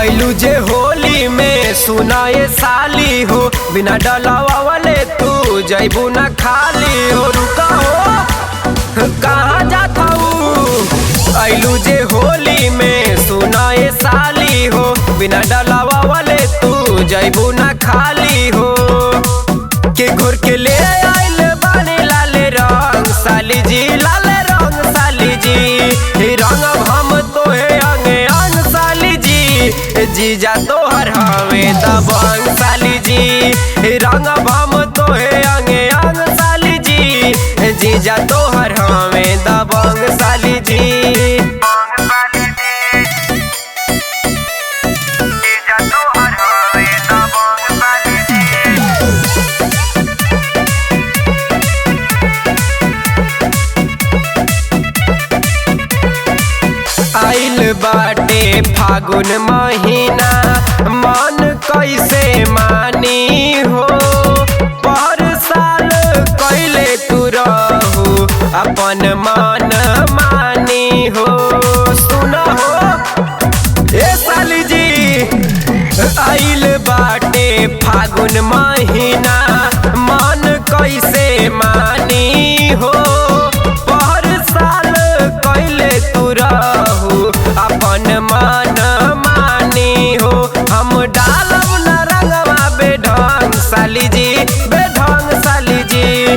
ऐलू जे होली में सुनाए साली हो, बिना डलावा वाले तू जैबू न खाली हो। रुका हो कहाँ जाता हूँ। ऐलू जे होली में सुनाए साली हो, बिना डलावा वाले तू जैबू न खाली हो। के घोर के ले आइल बानी लाले रंग साली जी, लाले रंग साली जी। रंग हम तो है अंगे अंग साली जी, जीजा तोहर हवे दबंग साली जी। रंग हम तो है अंगे अंग साली जी, जीजा तोहर हवे दबंग साली जी। आइल बाटे फागुन महीना, मन कैसे मानी हो। पर साल कैले तू रहू अपन मन मानी हो। सुन हो ए साली जी, आइल बाटे फागुन महीना, मन कैसे मानी हो। पर साल कैले तू रहू अपन मन मानी हो। हम डालब न रंगवा बेढंग साली जी, बेढंग साली जी।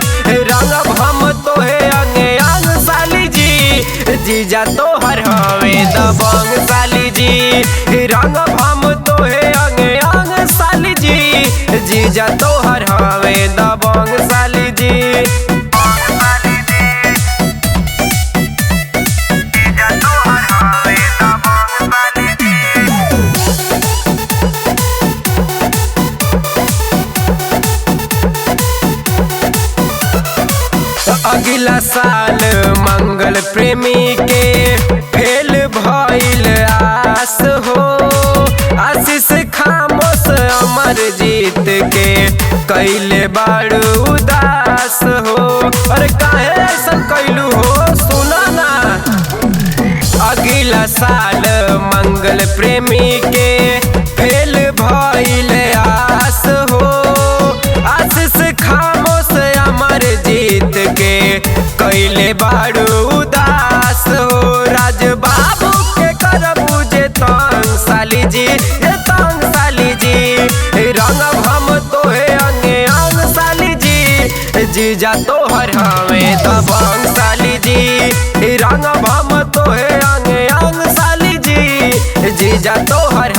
रंगब हम तो है अंगे अंग साली जी, जीजा तोहर हवे दबंग साली जी। रंगब हम तो है अंगे अंग साली जी, जीजा तोहर हवे दबंग साली जी। अगला साल मंगल प्रेमी के फेल भइल आस हो। आशीष खामोश अमर जीत के कैले बाड़ू उदास हो। अरे काहे ऐसा कैलू हो, सुना ना। अगला साल मंगल प्रेमी के फेल भइल आस हो। आशीष खामोश अमर जीत के कैले बाड़ू उदास हो। राज बाबू के करबू जे तंग साली जी, ये तंग साली जी। रंगब हम तो है अंगे अंग साली जी, जीजा तोहर हवे दबंग साली जी। रंगब हम तो है अंगे अंग साली जी, जीजा तोहर